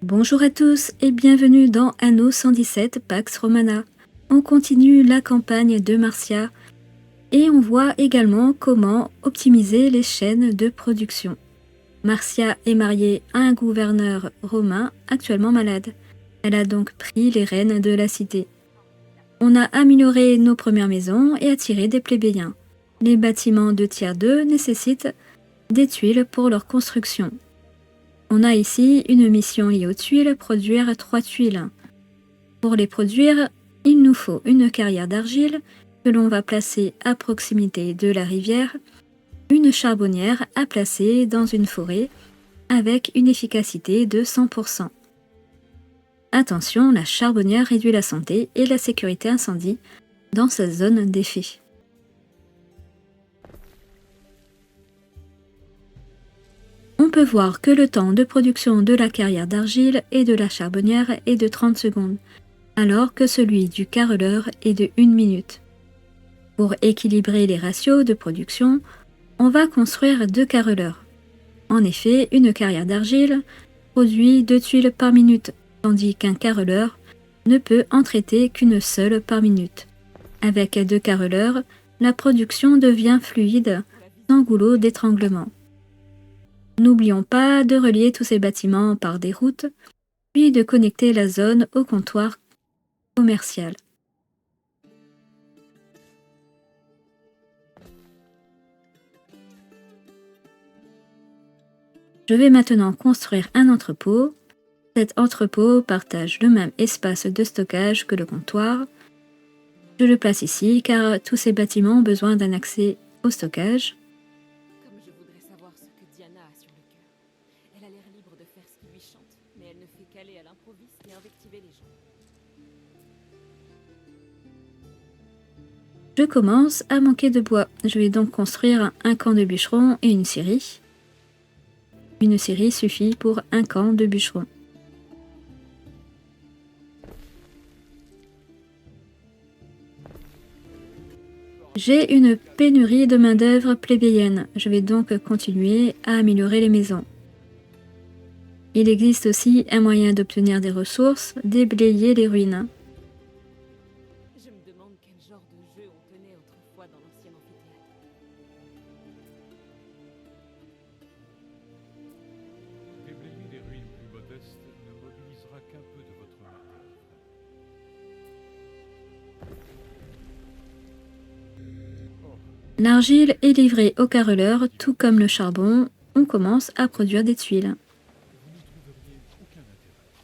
Bonjour à tous et bienvenue dans Anno 117 Pax Romana. On continue la campagne de Marcia et on voit également comment optimiser les chaînes de production. Marcia est mariée à un gouverneur romain actuellement malade. Elle a donc pris les rênes de la cité. On a amélioré nos premières maisons et attiré des plébéiens. Les bâtiments de tiers 2 nécessitent des tuiles pour leur construction. On a ici une mission liée aux tuiles, produire 3 tuiles. Pour les produire, il nous faut une carrière d'argile que l'on va placer à proximité de la rivière, une charbonnière à placer dans une forêt avec une efficacité de 100%. Attention, la charbonnière réduit la santé et la sécurité incendie dans sa zone d'effet. On peut voir que le temps de production de la carrière d'argile et de la charbonnière est de 30 secondes, alors que celui du carreleur est de 1 minute. Pour équilibrer les ratios de production, on va construire 2 carreleurs. En effet, une carrière d'argile produit 2 tuiles par minute, tandis qu'un carreleur ne peut en traiter qu'une seule par minute. Avec 2 carreleurs, la production devient fluide, sans goulot d'étranglement. N'oublions pas de relier tous ces bâtiments par des routes, puis de connecter la zone au comptoir commercial. Je vais maintenant construire un entrepôt. Cet entrepôt partage le même espace de stockage que le comptoir. Je le place ici car tous ces bâtiments ont besoin d'un accès au stockage. Comme je voudrais savoir ce que Diana a sur le cœur. Elle a l'air libre de faire ce qui lui chante, mais elle ne fait qu'aller à l'improviste et invectiver les gens. Je commence à manquer de bois. Je vais donc construire un camp de bûcherons et une scierie. Une scierie suffit pour un camp de bûcherons. J'ai une pénurie de main-d'œuvre plébéienne. Je vais donc continuer à améliorer les maisons. Il existe aussi un moyen d'obtenir des ressources, déblayer les ruines. Je me demande quel genre de jeu on tenait autrefois dans l'ancien amphithéâtre. Déblayer les ruines plus modestes ne mobilisera qu'un peu de votre main-d'œuvre. L'argile est livrée au carreleur, tout comme le charbon. On commence à produire des tuiles. Vous n'y trouveriez aucun intérêt.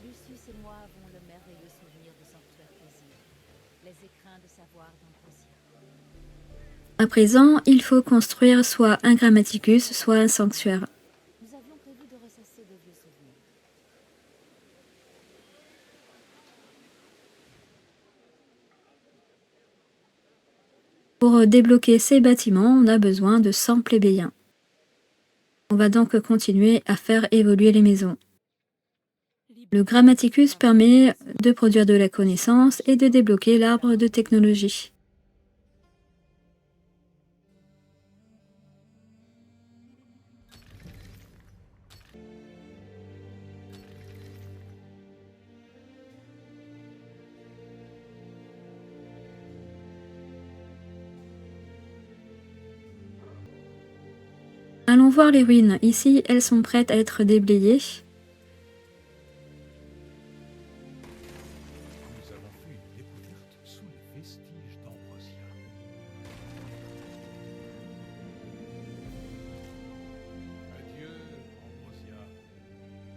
Lucius et moi avons le merveilleux souvenir du sanctuaire paisible, les écrins de savoir d'Ambrosia. À présent, il faut construire soit un grammaticus, soit un sanctuaire. Nous avions prévu de ressasser de vieux souvenirs. Pour débloquer ces bâtiments, on a besoin de 100 plébéiens. On va donc continuer à faire évoluer les maisons. Le grammaticus permet de produire de la connaissance et de débloquer l'arbre de technologie. Allons voir les ruines. Ici, elles sont prêtes à être déblayées. Nous avons fait une découverte sous les vestiges d'Ambrosia. Adieu, Ambrosia.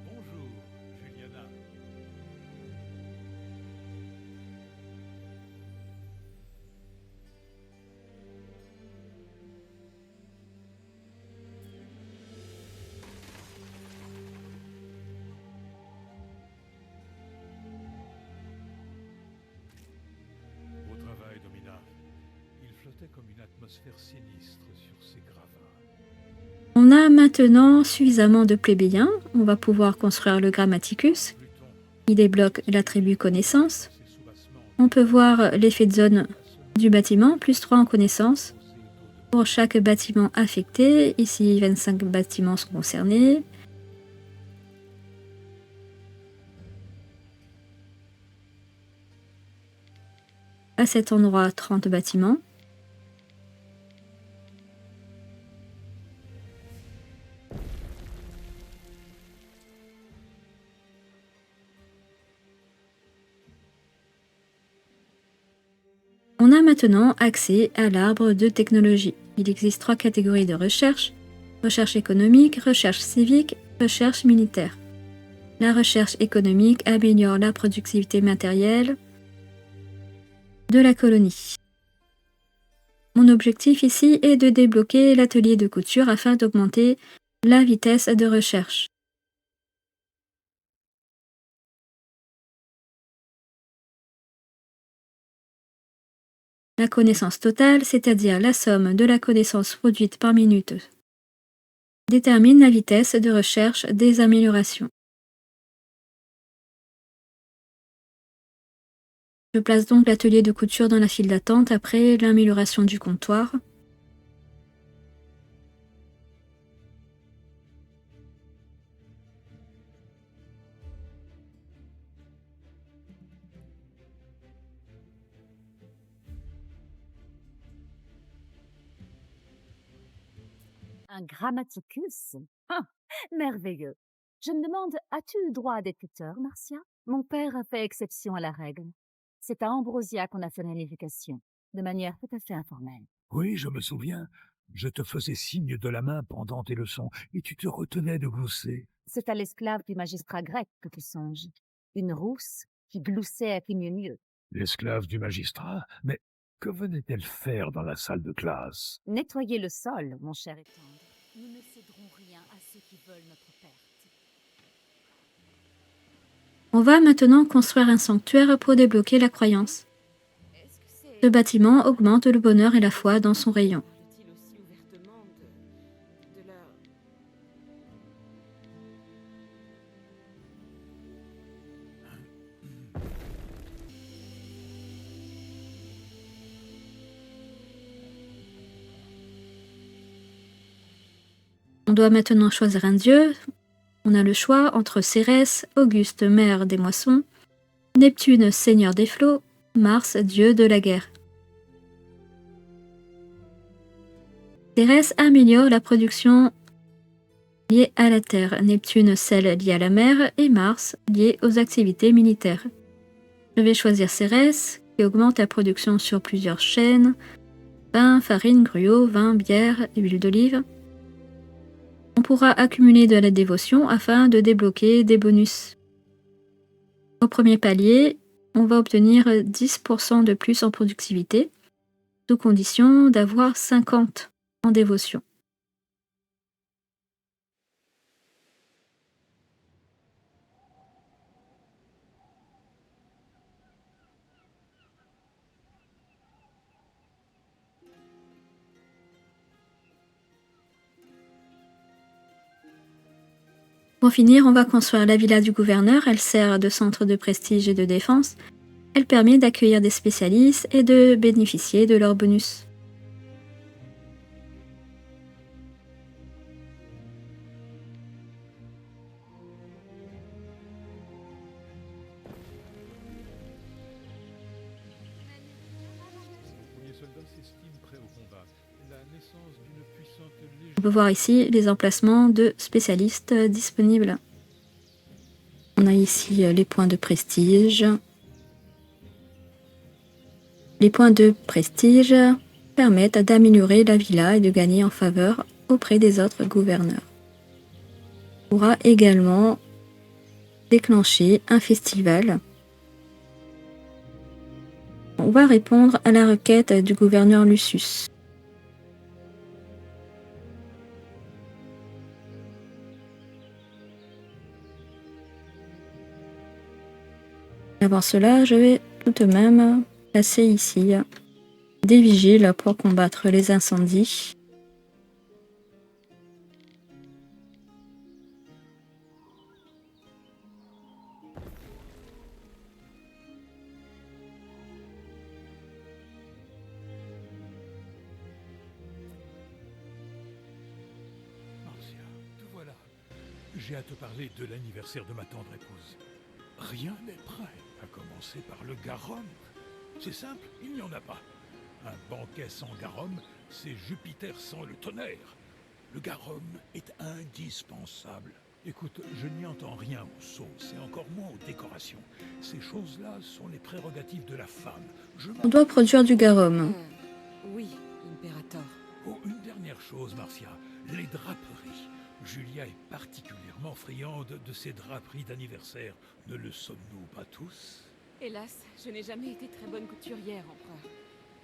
Bonjour, Juliana. Beau travail, Domina. Il flottait comme une atmosphère sinistre sur ces gravats. On a maintenant suffisamment de plébéiens. On va pouvoir construire le grammaticus. Pluton, Il débloque l'attribut connaissance. ces soubassements On peut voir l'effet de zone du bâtiment, plus 3 en connaissance. posés autour de Pour chaque bâtiment affecté, ici 25 bâtiments sont concernés. À cet endroit, 30 bâtiments. On a maintenant accès à l'arbre de technologie. Il existe 3 catégories de recherche: recherche économique, recherche civique, recherche militaire. La recherche économique améliore la productivité matérielle de la colonie. Mon objectif ici est de débloquer l'atelier de couture afin d'augmenter la vitesse de recherche. La connaissance totale, c'est-à-dire la somme de la connaissance produite par minute, détermine la vitesse de recherche des améliorations. Je place donc l'atelier de couture dans la file d'attente après l'amélioration du comptoir. Un grammaticus? Ah, merveilleux. Je me demande, as-tu droit à des tuteurs, Marcia? Mon père a fait exception à la règle. C'est à Ambrosia qu'on a fait l'éducation, de manière tout à fait informelle. Oui, je me souviens. Je te faisais signe de la main pendant tes leçons, et tu te retenais de glousser. C'est à l'esclave du magistrat grec que tu songes. Une rousse qui gloussait à qui mieux. L'esclave du magistrat? Mais que venait-elle faire dans la salle de classe? Nettoyer le sol, mon cher et tendre. Nous ne céderons rien à ceux qui veulent notre perte. On va maintenant construire un sanctuaire pour débloquer la croyance. Est-ce que c'est... Ce bâtiment augmente le bonheur et la foi dans son rayon. Parle-t-il aussi ouvertement de leur... On doit maintenant choisir un dieu. On a le choix entre Cérès, Auguste, mère des moissons, Neptune, seigneur des flots, Mars, dieu de la guerre. Cérès améliore la production liée à la terre, Neptune celle liée à la mer et Mars liée aux activités militaires. Je vais choisir Cérès qui augmente la production sur plusieurs chaînes: pain, farine, gruau, vin, bière et huile d'olive. On pourra accumuler de la dévotion afin de débloquer des bonus. Au premier palier, on va obtenir 10% de plus en productivité, sous condition d'avoir 50 en dévotion. Pour finir, on va construire la villa du gouverneur. Elle sert de centre de prestige et de défense. Elle permet d'accueillir des spécialistes et de bénéficier de leurs bonus. Le premier soldat s'estime prêt au combat. La naissance d'une puissante légion. On peut voir ici les emplacements de spécialistes disponibles. On a ici les points de prestige. Les points de prestige permettent d'améliorer la villa et de gagner en faveur auprès des autres gouverneurs. On pourra également déclencher un festival. On va répondre à la requête du gouverneur Lucius. Avant cela, je vais tout de même placer ici des vigiles pour combattre les incendies. j'ai à te parler de l'anniversaire de ma tendre épouse. Rien n'est prêt, à commencer par le garum. C'est simple, il n'y en a pas. Un banquet sans garum, c'est Jupiter sans le tonnerre. Le garum est indispensable. Écoute, je n'y entends rien aux sauces et encore moins aux décorations. Ces choses-là sont les prérogatives de la femme. On doit produire du garum. Oui, Imperator. Oh, une dernière chose, Marcia. Les draperies. Julia est particulièrement friande de ces draperies d'anniversaire. Ne le sommes-nous pas tous? Hélas, je n'ai jamais été très bonne couturière, empereur.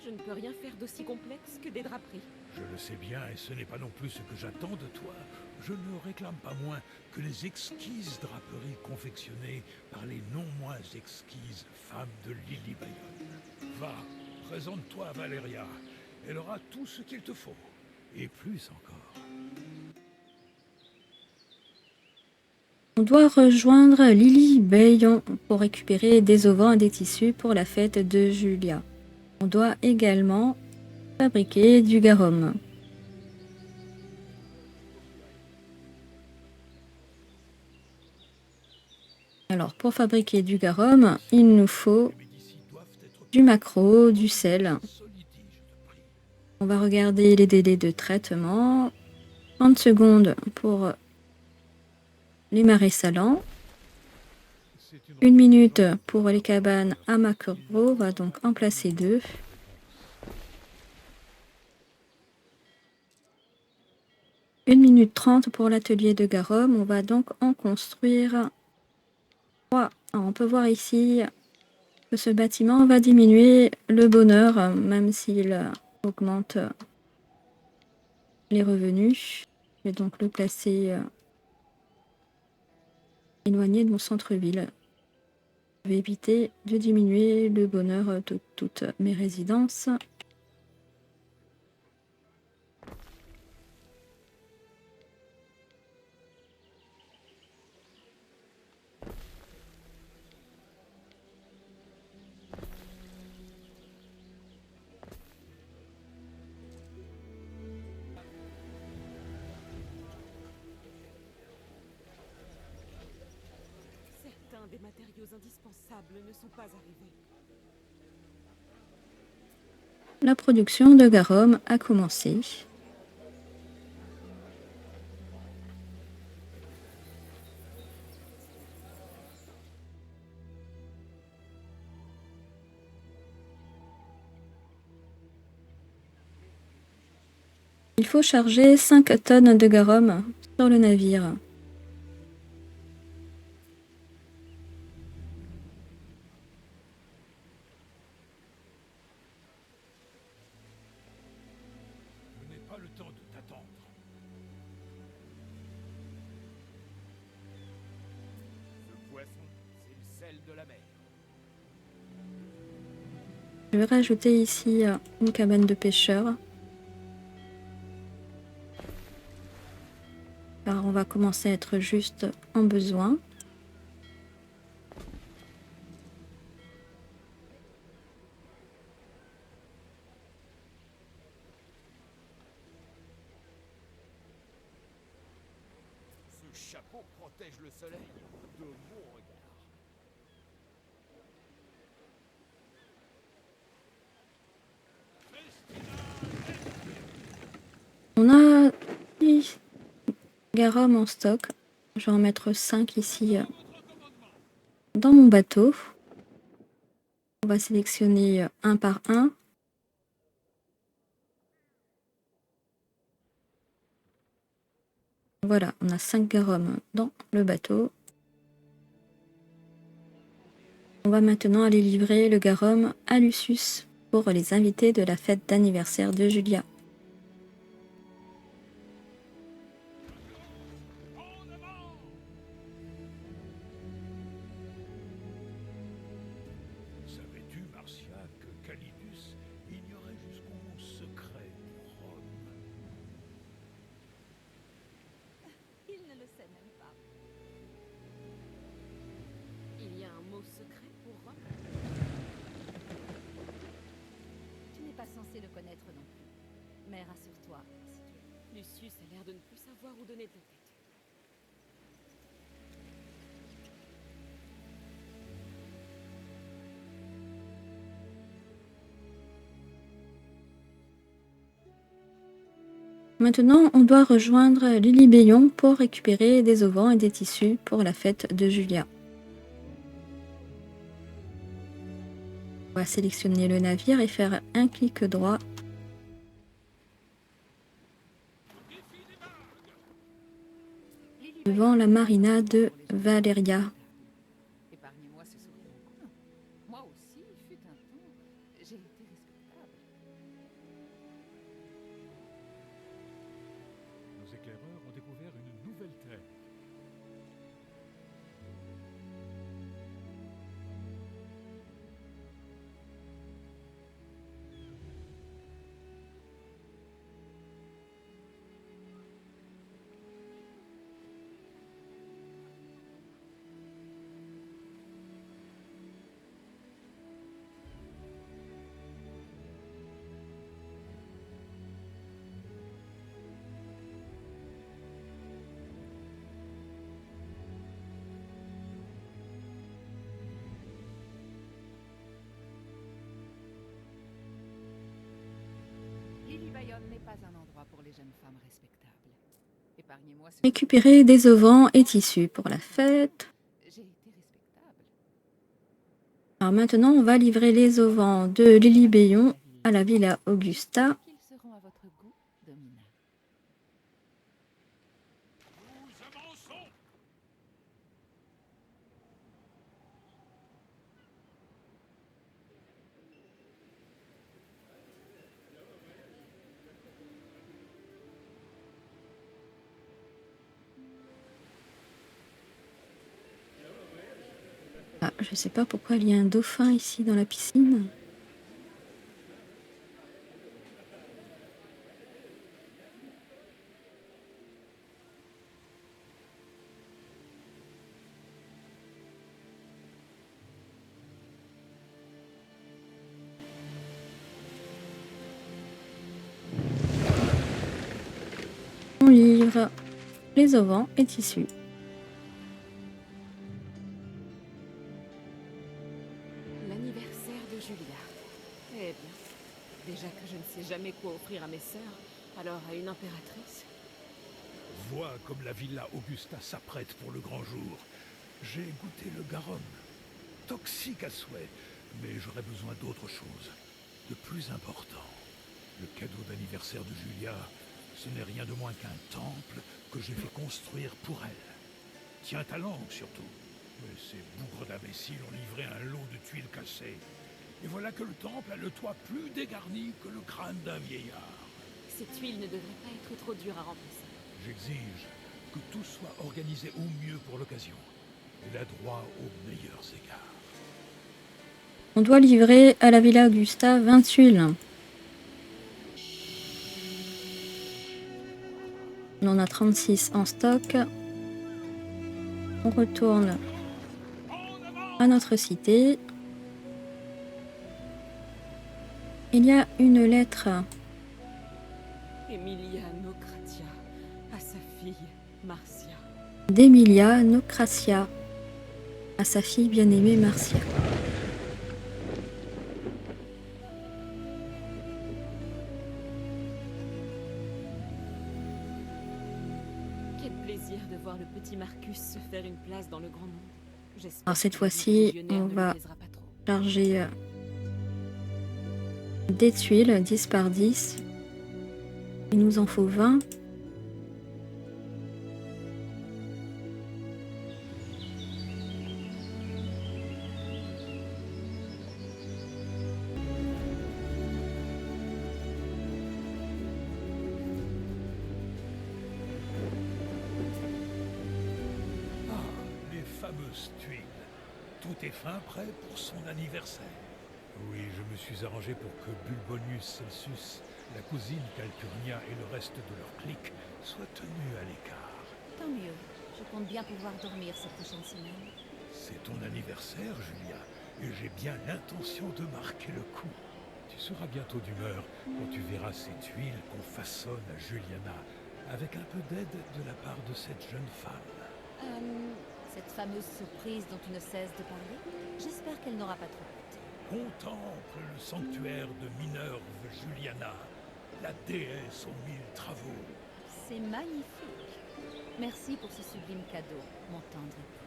Je ne peux rien faire d'aussi complexe que des draperies. Je le sais bien, et ce n'est pas non plus ce que j'attends de toi. Je ne réclame pas moins que les exquises draperies confectionnées par les non moins exquises femmes de Lily Bayonne. Va, présente-toi à Valeria. Elle aura tout ce qu'il te faut, et plus encore. On doit rejoindre Lily Bayon pour récupérer des auvents et des tissus pour la fête de Julia. On doit également fabriquer du garum. Alors, pour fabriquer du garum, il nous faut du maquereau, du sel. On va regarder les délais de traitement. 30 secondes pour les marais salants. 1 minute pour les cabanes à maquereau. On va donc en placer 2. Une minute 30 pour l'atelier de garum. On va donc en construire 3. Alors, on peut voir ici que ce bâtiment va diminuer le bonheur, même s'il augmente les revenus. Je vais donc le placer éloigné de mon centre-ville. Je vais éviter de diminuer le bonheur de toutes mes résidences. Certains des matériaux indispensables ne sont pas arrivés. La production de garum a commencé. Il faut charger 5 tonnes de garum sur le navire. Je n'ai pas le temps de t'attendre. Ce poisson, c'est le sel de la mer. Je vais rajouter ici une cabane de pêcheurs. Car on va commencer à être juste en besoin. Ce chapeau protège le soleil de mon regard. On a 10 garum en stock. Je vais en mettre 5 ici dans mon bateau. On va sélectionner un par un. Voilà, on a 5 garum dans le bateau. On va maintenant aller livrer le garum à Lucius pour les invités de la fête d'anniversaire de Julia. Savais-tu, Marcia, que Calidus ignorait jusqu'au mot secret pour Rome? Il ne le sait même pas. Il y a un mot secret pour Rome? Tu n'es pas censé le connaître non plus. Mais rassure-toi, si tu... Lucius a l'air de ne plus savoir où donner de la tête. Maintenant, on doit rejoindre Lilybéon pour récupérer des auvents et des tissus pour la fête de Julia. On va sélectionner le navire et faire un clic droit. Devant la marina de Valeria. Épargnez-moi ce sourire. Moi aussi, il fut un temps, j'ai été respectable. Nos éclaireurs ont découvert une nouvelle terre. Lily-Bayonne n'est pas un endroit pour les jeunes femmes respectables. Épargnez-moi ce Récupérer des auvents et tissus pour la fête. J'ai été respectable. Alors maintenant, on va livrer les auvents de Lilybéon à la Villa Augusta. Qu'ils seront à votre goût, Domina. Nous avançons. Ah, je sais pas pourquoi il y a un dauphin ici dans la piscine. On livre les auvents et tissus. L'anniversaire de Julia. Eh bien, déjà que je ne sais jamais quoi offrir à mes sœurs, alors à une impératrice. Vois comme la Villa Augusta s'apprête pour le grand jour. J'ai goûté le garum. Toxique à souhait, mais j'aurais besoin d'autre chose, de plus important. Le cadeau d'anniversaire de Julia, ce n'est rien de moins qu'un temple que j'ai fait construire pour elle. Tiens ta langue surtout. Mais ces bougres d'imbéciles ont livré un lot de tuiles cassées. Et voilà que le temple a le toit plus dégarni que le crâne d'un vieillard. Ces tuiles ne devraient pas être trop dures à remplacer. J'exige que tout soit organisé au mieux pour l'occasion. Elle a droit aux meilleurs égards. On doit livrer à la Villa Augusta 20 tuiles. On en a 36 en stock. On retourne à notre cité. Il y a une lettre Emilia Nocratia, à sa fille, Marcia. d'Emilia Nocratia à sa fille bien-aimée Marcia. Quel plaisir de voir le petit Marcus se faire une place dans le grand monde. J'espère Alors cette que fois-ci, le légionnaire on ne lui va plaisera pas trop. charger des tuiles 10 par 10. Il nous en faut 20. Ah, les fameuses tuiles. Tout est fin prêt pour son anniversaire. Oui, je me suis arrangé pour que Bulbonius Celsus, la cousine Calpurnia et le reste de leur clique soient tenus à l'écart. Tant mieux. Je compte bien pouvoir dormir cette prochaine semaine. C'est ton anniversaire, Julia, et j'ai bien l'intention de marquer le coup. Tu seras bientôt d'humeur quand tu verras ces tuiles qu'on façonne à Juliana, avec un peu d'aide de la part de cette jeune femme. Cette fameuse surprise dont tu ne cesses de parler, j'espère qu'elle n'aura pas trop coûté. Contemple le sanctuaire de Minerve Juliana, La déesse aux 1000 travaux. C'est magnifique. Merci pour ce sublime cadeau, mon tendre époux.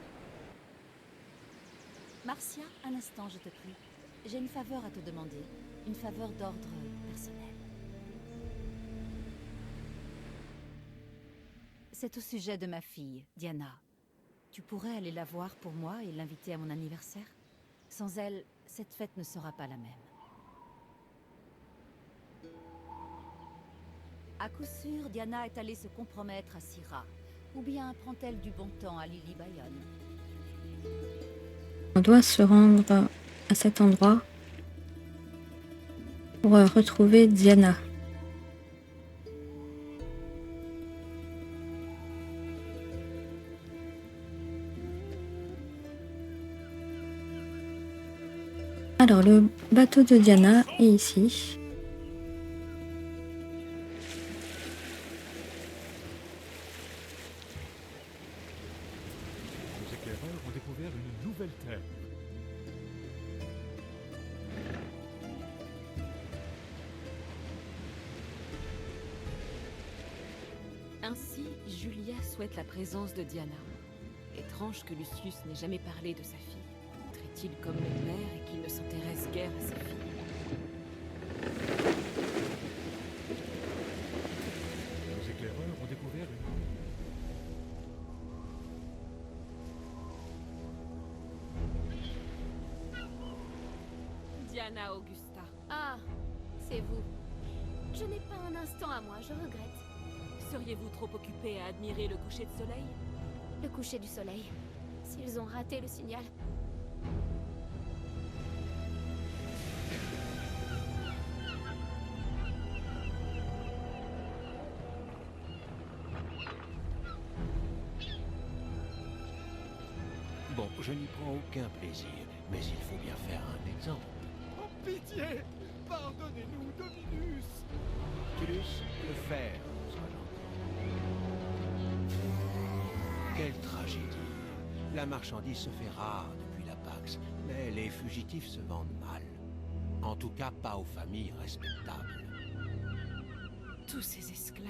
Marcia, un instant, je te prie. J'ai une faveur à te demander. Une faveur d'ordre personnel. C'est au sujet de ma fille, Diana. Tu pourrais aller la voir pour moi et l'inviter à mon anniversaire? Sans elle, cette fête ne sera pas la même. À coup sûr, Diana est allée se compromettre à Syrah. Ou bien prend-elle du bon temps à Lily Bayonne? On doit se rendre à cet endroit pour retrouver Diana. Alors, le bateau de Diana est ici. Les éclaireurs ont découvert une nouvelle terre. Ainsi, Julia souhaite la présence de Diana. Étrange que Lucius n'ait jamais parlé de sa fille. Traite-t-il comme le père et qu'il ne s'intéresse guère à sa fille? Les éclaireurs ont découvert une... Diana Augusta. Ah, c'est vous. Je n'ai pas un instant à moi, je regrette. Seriez-vous trop occupée à admirer le coucher de soleil? Le coucher du soleil. S'ils ont raté le signal. Bon, je n'y prends aucun plaisir, mais il faut bien faire un exemple. Oh, pitié! Pardonnez-nous, Dominus! Tullus, le fer sera gentil. Quelle tragédie! La marchandise se fait rare depuis la Pax, mais les fugitifs se vendent mal. En tout cas, pas aux familles respectables. Tous ces esclaves.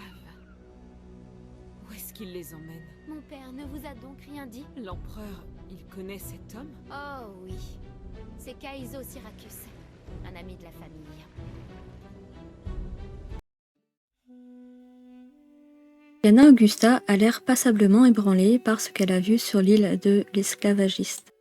Où est-ce qu'il les emmène? Mon père ne vous a donc rien dit? L'empereur, il connaît cet homme? Oh oui. C'est Caïso Syracuse, un ami de la famille. Diana Augusta a l'air passablement ébranlée par ce qu'elle a vu sur l'île de l'esclavagiste.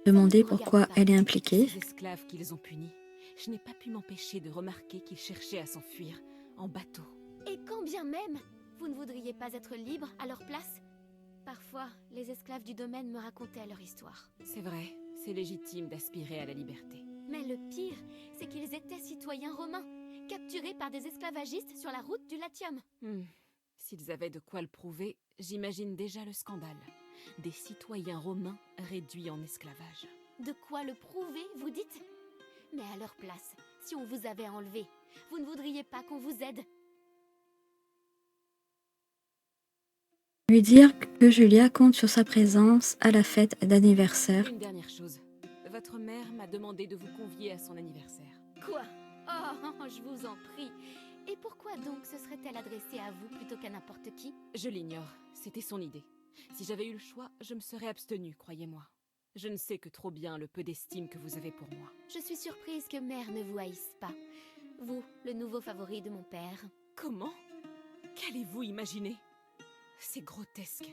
Demander pourquoi elle est impliquée. Ces esclaves qu'ils ont punis. Je n'ai pas pu m'empêcher de remarquer qu'ils cherchaient à s'enfuir, en bateau. Et quand bien même, vous ne voudriez pas être libre à leur place? Parfois, les esclaves du domaine me racontaient leur histoire. C'est vrai, c'est légitime d'aspirer à la liberté. Mais le pire, c'est qu'ils étaient citoyens romains, capturés par des esclavagistes sur la route du Latium. S'ils avaient de quoi le prouver, j'imagine déjà le scandale. Des citoyens romains réduits en esclavage. De quoi le prouver, vous dites? Mais à leur place, si on vous avait enlevé, vous ne voudriez pas qu'on vous aide? Lui dire que Julia compte sur sa présence à la fête d'anniversaire. Une dernière chose. Votre mère m'a demandé de vous convier à son anniversaire. Quoi? Oh, je vous en prie. Et pourquoi donc se serait-elle adressée à vous plutôt qu'à n'importe qui? Je l'ignore, c'était son idée. Si j'avais eu le choix, je me serais abstenue, croyez-moi. Je ne sais que trop bien le peu d'estime que vous avez pour moi. Je suis surprise que mère ne vous haïsse pas. Vous, le nouveau favori de mon père. Comment? Qu'allez-vous imaginer? C'est grotesque.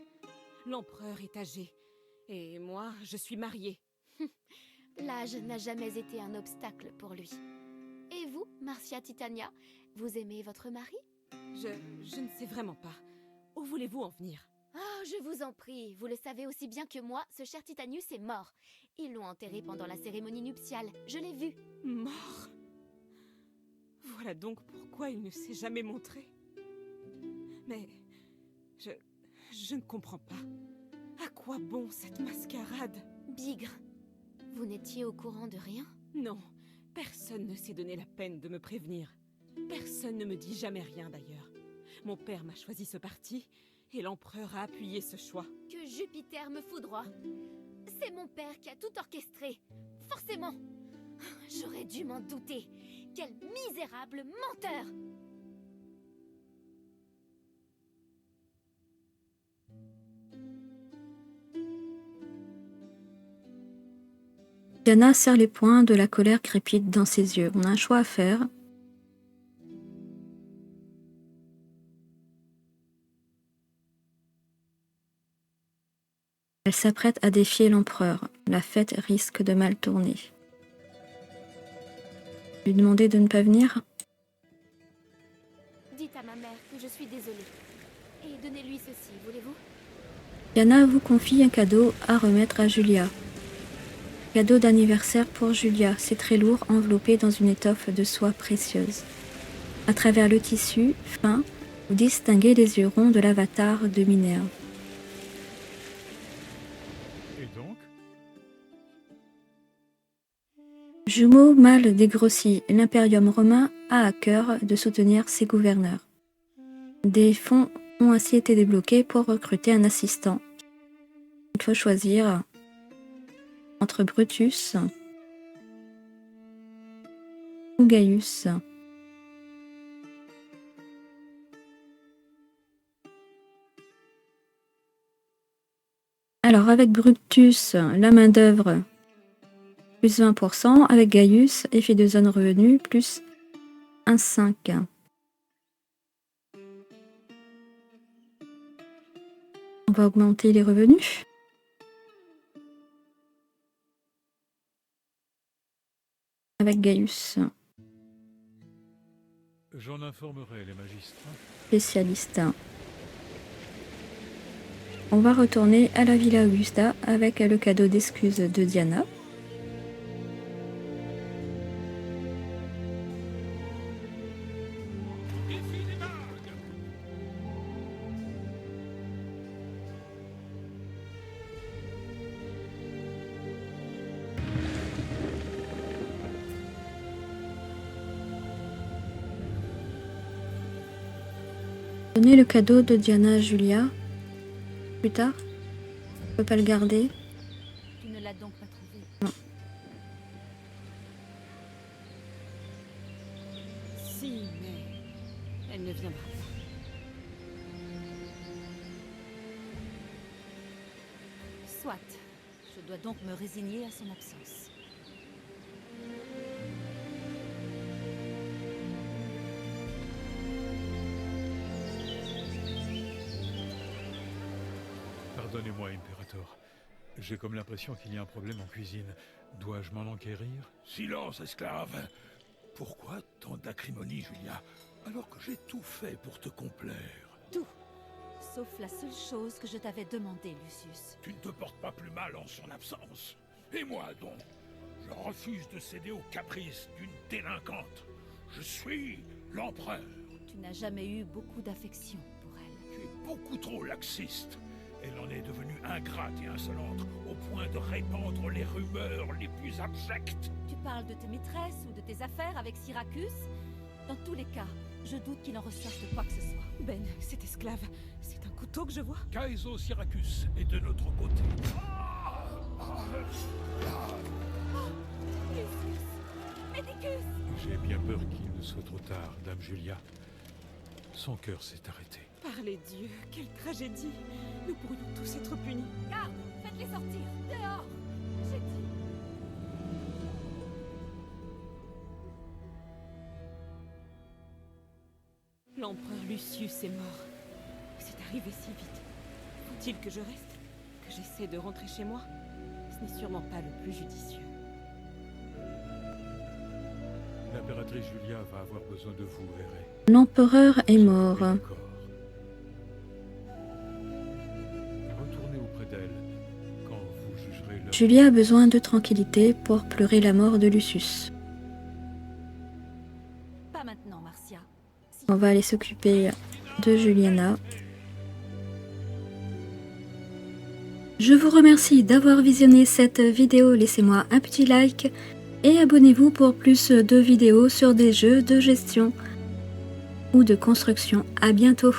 L'empereur est âgé. Et moi, je suis mariée. L'âge n'a jamais été un obstacle pour lui. Et vous, Marcia Titania, vous aimez votre mari? Je ne sais vraiment pas. Où voulez-vous en venir? Oh, je vous en prie, vous le savez aussi bien que moi, ce cher Titanius est mort. Ils l'ont enterré pendant la cérémonie nuptiale, je l'ai vu. Mort? Voilà donc pourquoi il ne s'est jamais montré. Mais... Je ne comprends pas. À quoi bon cette mascarade? Bigre, vous n'étiez au courant de rien? Non, personne ne s'est donné la peine de me prévenir. Personne ne me dit jamais rien d'ailleurs. Mon père m'a choisi ce parti et l'empereur a appuyé ce choix. Que Jupiter me foudroie. C'est mon père qui a tout orchestré. Forcément. J'aurais dû m'en douter. Quel misérable menteur! Diana serre les poings, de la colère crépite dans ses yeux. On a un choix à faire. Elle s'apprête à défier l'empereur. La fête risque de mal tourner. Lui demander de ne pas venir? Dites à ma mère que je suis désolée. Et donnez-lui ceci, voulez-vous? Diana vous confie un cadeau à remettre à Julia. Cadeau d'anniversaire pour Julia, c'est très lourd, enveloppé dans une étoffe de soie précieuse. À travers le tissu fin, vous distinguez les yeux ronds de l'avatar de Minerve. Et donc? Jumeau mal dégrossi, l'Imperium romain a à cœur de soutenir ses gouverneurs. Des fonds ont ainsi été débloqués pour recruter un assistant. Il faut choisir entre Brutus ou Gaius. Alors avec Brutus, la main d'œuvre plus 20%, avec Gaius, effet de zone revenu plus 1,5. On va augmenter les revenus. Avec Gaius, J'en informerai les magistrats. spécialiste. On va retourner à la Villa Augusta avec le cadeau d'excuses de Diana. Donner le cadeau de Diana à Julia. Plus tard. Je peux pas le garder. Tu ne l'as donc pas trouvé? Non. Si, mais elle ne viendra pas. Soit. Je dois donc me résigner à son absence. Pardonnez-moi, Imperator. J'ai comme l'impression qu'il y a un problème en cuisine. Dois-je m'en enquérir? Silence, esclave! Pourquoi tant d'acrimonie, Julia, alors que j'ai tout fait pour te complaire? Tout. Sauf la seule chose que je t'avais demandé, Lucius. Tu ne te portes pas plus mal en son absence. Et moi donc? Je refuse de céder aux caprices d'une délinquante. Je suis l'empereur. Tu n'as jamais eu beaucoup d'affection pour elle. Tu es beaucoup trop laxiste. Elle en est devenue ingrate et insolente, au point de répandre les rumeurs les plus abjectes. Tu parles de tes maîtresses ou de tes affaires avec Syracuse? Dans tous les cas, je doute qu'il en ressorte quoi que ce soit. Ben, cet esclave, c'est un couteau que je vois. Caeso Syracuse est de notre côté. Lucius! Medicus! J'ai bien peur qu'il ne soit trop tard, Dame Julia. Son cœur s'est arrêté. Par les dieux, quelle tragédie! Nous pourrions tous être punis. Garde! Faites-les sortir! Dehors! J'ai dit! L'empereur Lucius est mort. C'est arrivé si vite. Faut-il que je reste? Que j'essaie de rentrer chez moi? Ce n'est sûrement pas le plus judicieux. L'impératrice Julia va avoir besoin de vous, Véré. L'empereur est mort. D'accord. Retournez auprès d'elle quand vous jugerez l'heure. Julia a besoin de tranquillité pour pleurer la mort de Lucius. Pas maintenant, Marcia. Si On va aller s'occuper de Juliana. Je vous remercie d'avoir visionné cette vidéo. Laissez-moi un petit like et abonnez-vous pour plus de vidéos sur des jeux de gestion ou de construction. À bientôt!